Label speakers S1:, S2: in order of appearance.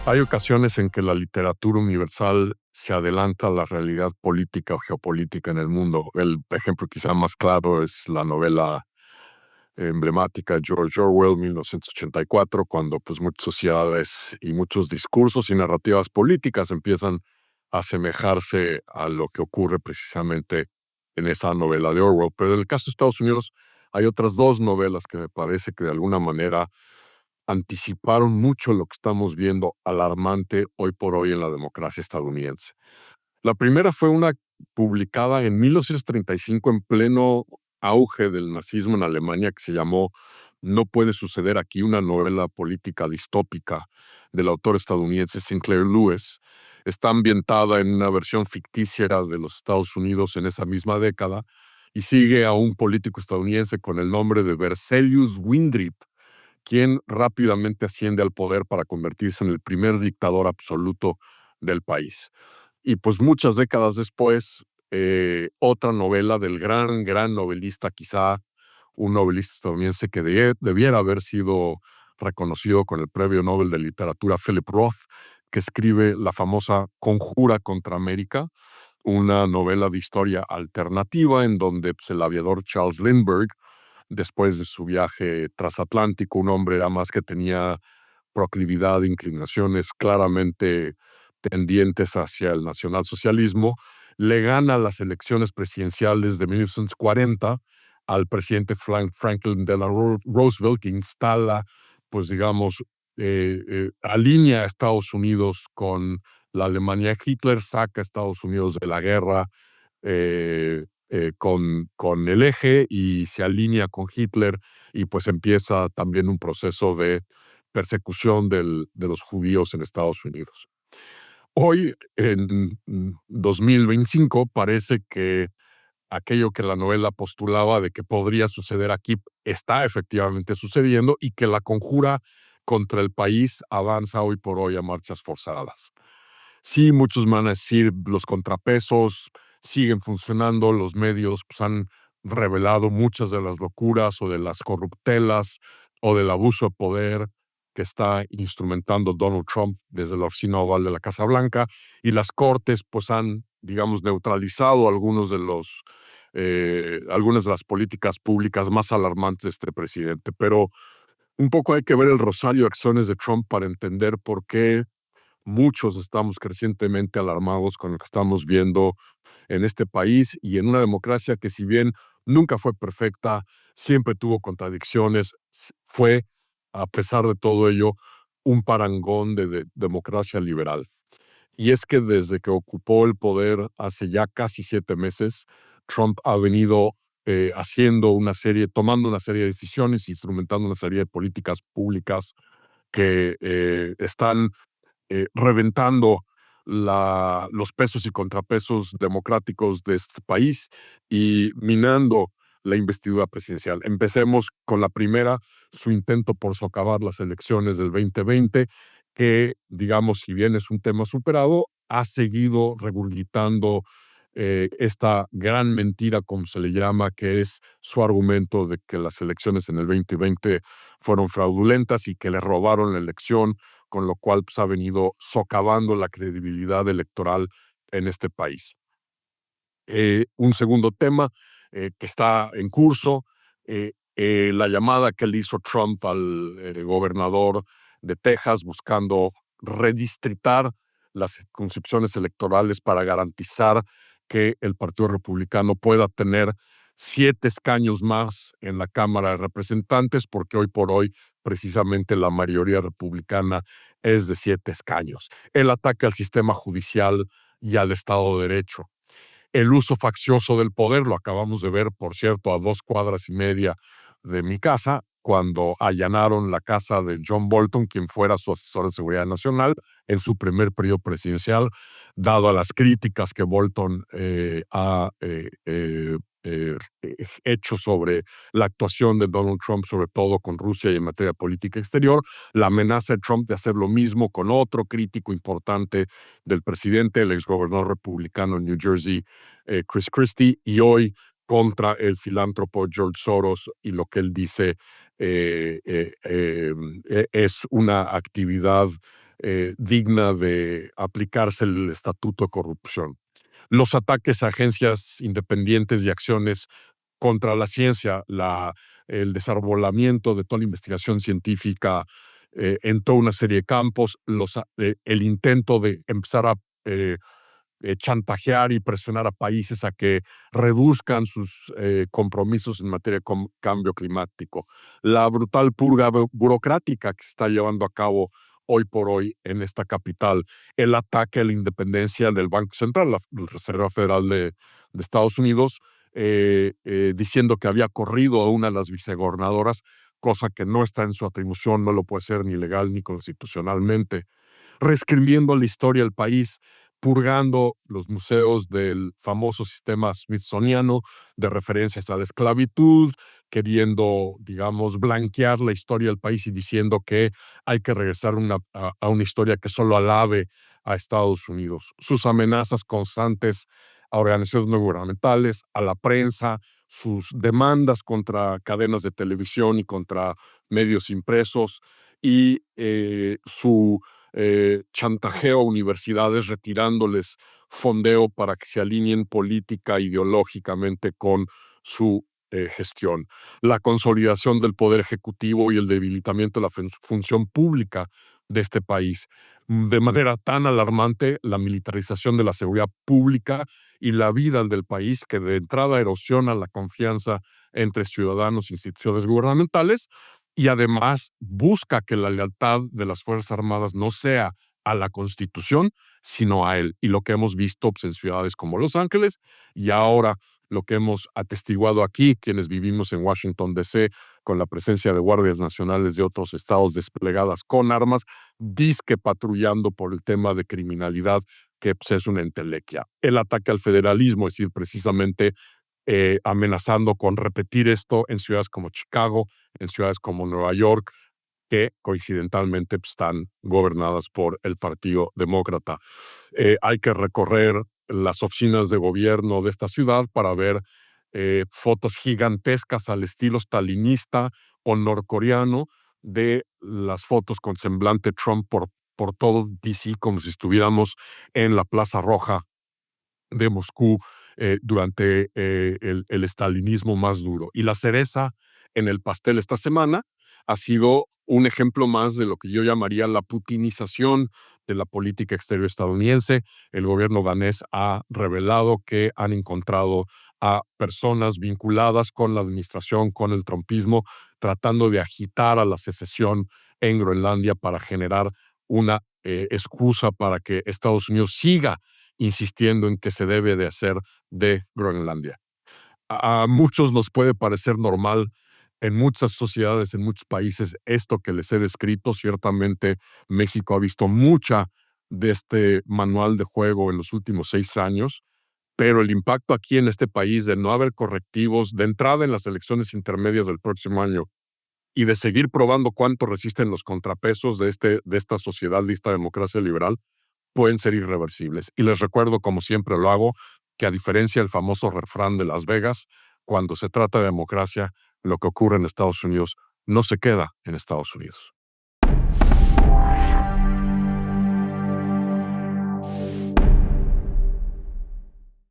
S1: Hay ocasiones en que la literatura universal se adelanta a la realidad política o geopolítica en el mundo. El ejemplo quizá más claro es la novela emblemática George Orwell, 1984, cuando pues muchas sociedades y muchos discursos y narrativas políticas empiezan a asemejarse a lo que ocurre precisamente en esa novela de Orwell. Pero en el caso de Estados Unidos hay otras dos novelas que me parece que de alguna manera anticiparon mucho lo que estamos viendo alarmante hoy por hoy en la democracia estadounidense. La primera fue una publicada en 1935 en pleno auge del nazismo en Alemania, que se llamó No puede suceder aquí, una novela política distópica del autor estadounidense Sinclair Lewis. Está ambientada en una versión ficticia de los Estados Unidos en esa misma década y sigue a un político estadounidense con el nombre de Berzelius Windrip, quien rápidamente asciende al poder para convertirse en el primer dictador absoluto del país. Y pues muchas décadas después, otra novela del gran novelista, quizá un novelista estadounidense que debiera haber sido reconocido con el Premio Nobel de Literatura, Philip Roth, que escribe la famosa Conjura contra América, una novela de historia alternativa en donde pues, el aviador Charles Lindbergh, después de su viaje transatlántico, un hombre además que tenía proclividad, inclinaciones claramente tendientes hacia el nacionalsocialismo, le gana las elecciones presidenciales de 1940 al presidente Franklin Delano Roosevelt, que instala, pues digamos, alinea a Estados Unidos con la Alemania. Hitler saca a Estados Unidos de la guerra con el eje y se alinea con Hitler, y pues empieza también un proceso de persecución de los judíos en Estados Unidos. Hoy, en 2025, parece que aquello que la novela postulaba de que podría suceder aquí está efectivamente sucediendo y que la conjura contra el país avanza hoy por hoy a marchas forzadas. Sí, muchos van a decir los contrapesos siguen funcionando, los medios pues, han revelado muchas de las locuras o de las corruptelas o del abuso de poder que está instrumentando Donald Trump desde la oficina oval de la Casa Blanca, y las cortes pues han, digamos, neutralizado algunas de las políticas públicas más alarmantes de este presidente. Pero un poco hay que ver el rosario de acciones de Trump para entender por qué muchos estamos crecientemente alarmados con lo que estamos viendo en este país y en una democracia que, si bien nunca fue perfecta, siempre tuvo contradicciones, fue, a pesar de todo ello, un parangón de democracia liberal. Y es que desde que ocupó el poder hace ya casi 7 meses, Trump ha venido tomando una serie de decisiones, instrumentando una serie de políticas públicas que están reventando los pesos y contrapesos democráticos de este país y minando la investidura presidencial. Empecemos con la primera, su intento por socavar las elecciones del 2020, que, digamos, si bien es un tema superado, ha seguido regurgitando esta gran mentira, como se le llama, que es su argumento de que las elecciones en el 2020 fueron fraudulentas y que le robaron la elección, con lo cual pues, ha venido socavando la credibilidad electoral en este país. Un segundo tema que está en curso, la llamada que le hizo Trump al gobernador de Texas buscando redistritar las circunscripciones electorales para garantizar que el Partido Republicano pueda tener 7 escaños más en la Cámara de Representantes, porque hoy por hoy precisamente la mayoría republicana es de 7 escaños. El ataque al sistema judicial y al Estado de Derecho. El uso faccioso del poder, lo acabamos de ver, por cierto, a 2 cuadras y media de mi casa, cuando allanaron la casa de John Bolton, quien fuera su asesor de seguridad nacional en su primer periodo presidencial, dado a las críticas que Bolton ha hecho sobre la actuación de Donald Trump, sobre todo con Rusia y en materia de política exterior. La amenaza de Trump de hacer lo mismo con otro crítico importante del presidente, el exgobernador republicano en New Jersey, Chris Christie, y hoy contra el filántropo George Soros y lo que él dice es una actividad digna de aplicarse el estatuto de corrupción. Los ataques a agencias independientes y acciones contra la ciencia, el desarbolamiento de toda la investigación científica en toda una serie de campos, el intento de empezar a chantajear y presionar a países a que reduzcan sus compromisos en materia de cambio climático, la brutal purga burocrática que se está llevando a cabo hoy por hoy en esta capital, el ataque a la independencia del Banco Central, la Reserva Federal de Estados Unidos, diciendo que había corrido a una de las vicegobernadoras, cosa que no está en su atribución, no lo puede ser ni legal ni constitucionalmente, reescribiendo la historia del país, purgando los museos del famoso sistema smithsoniano de referencias a la esclavitud, queriendo, digamos, blanquear la historia del país y diciendo que hay que regresar a una historia que solo alabe a Estados Unidos. Sus amenazas constantes a organizaciones no gubernamentales, a la prensa, sus demandas contra cadenas de televisión y contra medios impresos y su chantajeo a universidades retirándoles fondeo para que se alineen política ideológicamente con su gestión. La consolidación del poder ejecutivo y el debilitamiento de la función pública de este país. De manera tan alarmante, la militarización de la seguridad pública y la vida del país, que de entrada erosiona la confianza entre ciudadanos e instituciones gubernamentales, y además busca que la lealtad de las Fuerzas Armadas no sea a la Constitución, sino a él. Y lo que hemos visto pues, en ciudades como Los Ángeles y ahora lo que hemos atestiguado aquí, quienes vivimos en Washington, D.C., con la presencia de guardias nacionales de otros estados desplegadas con armas, disque patrullando por el tema de criminalidad, que pues, es una entelequia. El ataque al federalismo, es decir, precisamente amenazando con repetir esto en ciudades como Chicago, en ciudades como Nueva York, que coincidentalmente pues, están gobernadas por el Partido Demócrata. Hay que recorrer las oficinas de gobierno de esta ciudad para ver fotos gigantescas al estilo stalinista o norcoreano de las fotos con semblante Trump por todo DC, como si estuviéramos en la Plaza Roja de Moscú durante el estalinismo más duro. Y la cereza en el pastel esta semana ha sido un ejemplo más de lo que yo llamaría la putinización de la política exterior estadounidense. El gobierno danés ha revelado que han encontrado a personas vinculadas con la administración, con el trumpismo, tratando de agitar a la secesión en Groenlandia para generar una excusa para que Estados Unidos siga insistiendo en que se debe de hacer de Groenlandia. A muchos nos puede parecer normal, en muchas sociedades, en muchos países, esto que les he descrito. Ciertamente México ha visto mucha de este manual de juego en los últimos 6 años, pero el impacto aquí en este país de no haber correctivos de entrada en las elecciones intermedias del próximo año y de seguir probando cuánto resisten los contrapesos de esta sociedad de esta democracia liberal, pueden ser irreversibles. Y les recuerdo, como siempre lo hago, que a diferencia del famoso refrán de Las Vegas, cuando se trata de democracia, lo que ocurre en Estados Unidos no se queda en Estados Unidos.